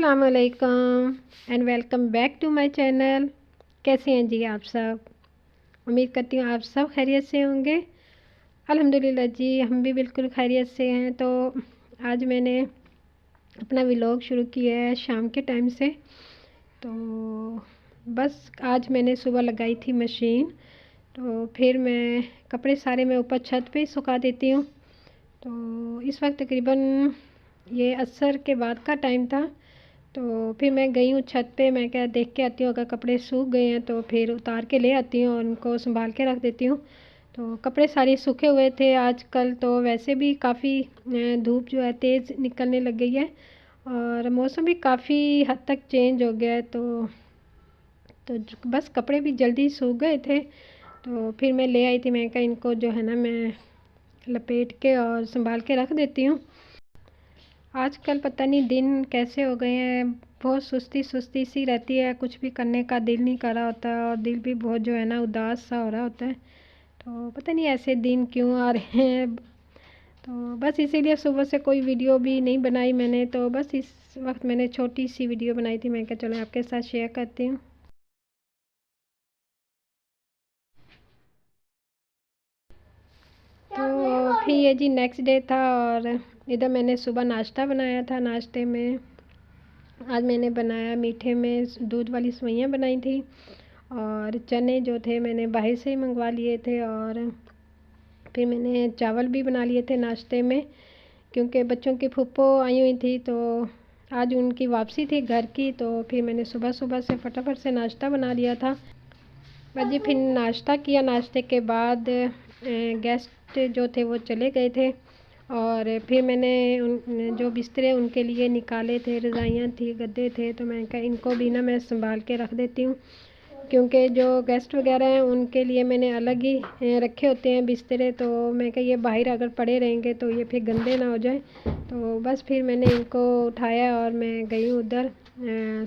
अस्सलाम वालेकुम and welcome back to my channel. कैसे हैं जी आप सब? उम्मीद करती हूँ आप सब खैरियत से होंगे। अल्हम्दुलिल्लाह जी, हम भी बिल्कुल खैरियत से हैं। तो आज मैंने अपना व्लॉग शुरू किया है शाम के टाइम से। तो बस आज मैंने सुबह लगाई थी मशीन, तो फिर मैं कपड़े सारे मैं ऊपर छत पे ही सुखा देती हूँ। तो इस वक्त तकरीबन ये असर के बाद का टाइम था। तो फिर मैं गई हूँ छत पे, मैं क्या देख के आती हूँ, अगर कपड़े सूख गए हैं तो फिर उतार के ले आती हूँ और उनको संभाल के रख देती हूँ। तो कपड़े सारे सूखे हुए थे। आजकल तो वैसे भी काफ़ी धूप जो है तेज़ निकलने लग गई है और मौसम भी काफ़ी हद तक चेंज हो गया है। तो बस कपड़े भी जल्दी सूख गए थे। तो फिर मैं ले आई थी, मैं कहा इनको जो है ना मैं लपेट के और संभाल के रख देती हूँ। आजकल पता नहीं दिन कैसे हो गए हैं, बहुत सुस्ती सुस्ती सी रहती है, कुछ भी करने का दिल नहीं कर रहा होता और दिल भी बहुत जो है ना उदास सा हो रहा होता है। तो पता नहीं ऐसे दिन क्यों आ रहे हैं। तो बस इसीलिए सुबह से कोई वीडियो भी नहीं बनाई मैंने। तो बस इस वक्त मैंने छोटी सी वीडियो बनाई थी, मैं क्या चलो आपके साथ शेयर करती हूँ। तो फिर ये जी नेक्स्ट डे था और इधर मैंने सुबह नाश्ता बनाया था। नाश्ते में आज मैंने बनाया, मीठे में दूध वाली सेवइयाँ बनाई थी और चने जो थे मैंने बाहर से ही मंगवा लिए थे। और फिर मैंने चावल भी बना लिए थे नाश्ते में, क्योंकि बच्चों की फूफो आई हुई थी तो आज उनकी वापसी थी घर की। तो फिर मैंने सुबह सुबह से फटाफट से नाश्ता बना लिया था। बस जी फिर नाश्ता किया। नाश्ते के बाद गेस्ट जो थे वो चले गए थे और फिर मैंने उन जो बिस्तरे उनके लिए निकाले थे, रज़ाइयाँ थी, गद्दे थे, तो मैं कहा इनको भी ना मैं संभाल के रख देती हूँ, क्योंकि जो गेस्ट वगैरह हैं उनके लिए मैंने अलग ही रखे होते हैं बिस्तरे। तो मैं कहा ये बाहर अगर पड़े रहेंगे तो ये फिर गंदे ना हो जाए। तो बस फिर मैंने इनको उठाया और मैं गई उधर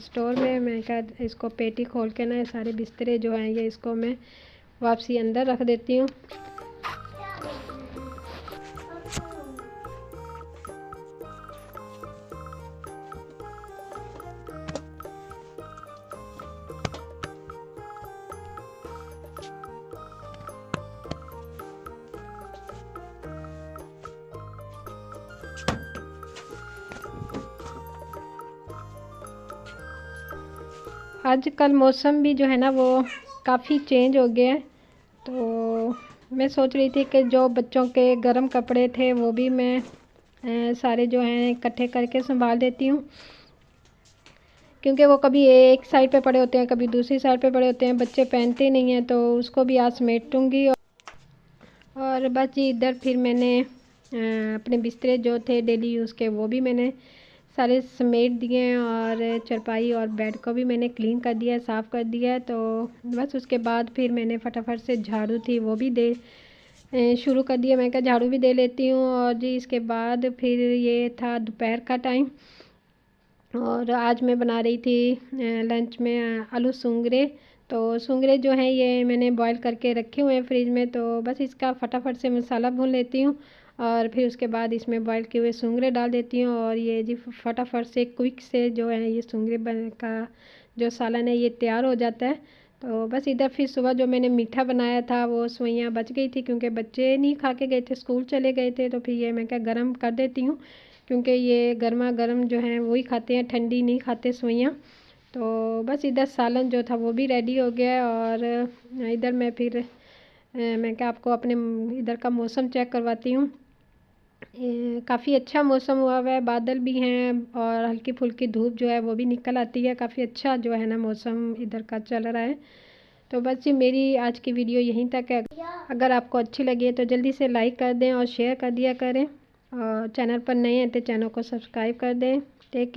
स्टोर में। मैं कहा इसको पेटी खोल के ना ये सारे बिस्तरे जो हैं ये इसको मैं वापसी अंदर रख देती हूँ। आजकल मौसम भी जो है ना वो काफ़ी चेंज हो गया है। तो मैं सोच रही थी कि जो बच्चों के गर्म कपड़े थे वो भी मैं सारे जो हैं इकट्ठे करके संभाल देती हूँ, क्योंकि वो कभी एक साइड पे पड़े होते हैं, कभी दूसरी साइड पे पड़े होते हैं, बच्चे पहनते नहीं हैं। तो उसको भी आज समेटूँगी। और बस जी इधर फिर मैंने अपने बिस्तरे जो थे डेली यूज़ के वो भी मैंने सारे समेट दिए हैं और चारपाई और बेड को भी मैंने क्लीन कर दिया, साफ़ कर दिया। तो बस उसके बाद फिर मैंने फटाफट से झाड़ू थी वो भी दे शुरू कर दिया। मैं कहा झाड़ू भी दे लेती हूँ। और जी इसके बाद फिर ये था दोपहर का टाइम और आज मैं बना रही थी लंच में आलू सूंगरे। तो सूंगरे जो हैं ये मैंने बॉईल करके रखे हुए हैं फ्रिज में। तो बस इसका फटाफट से मसाला भून लेती हूँ और फिर उसके बाद इसमें बॉईल किए हुए सूंगरे डाल देती हूँ और ये जी फटाफट से क्विक से जो है ये सूंगरे का जो सालन है ये तैयार हो जाता है। तो बस इधर फिर सुबह जो मैंने मीठा बनाया था वो सेवइयाँ बच गई थी, क्योंकि बच्चे नहीं खा के गए थे, स्कूल चले गए थे। तो फिर ये मैं क्या गर्म कर देती हूँ, क्योंकि ये गर्मा गर्म जो हैं वही खाते हैं, ठंडी नहीं खाते सेवइयाँ। तो बस इधर सालन जो था वो भी रेडी हो गया। और इधर मैं फिर मैं क्या आपको अपने इधर का मौसम चेक करवाती हूँ। काफ़ी अच्छा मौसम हुआ हुआ है, बादल भी हैं और हल्की फुल्की धूप जो है वो भी निकल आती है। काफ़ी अच्छा जो है ना मौसम इधर का चल रहा है। तो बस जी मेरी आज की वीडियो यहीं तक है। अगर आपको अच्छी लगी है तो जल्दी से लाइक कर दें और शेयर कर दिया करें, और चैनल पर नए हैं तो चैनल को सब्सक्राइब कर दें। टेक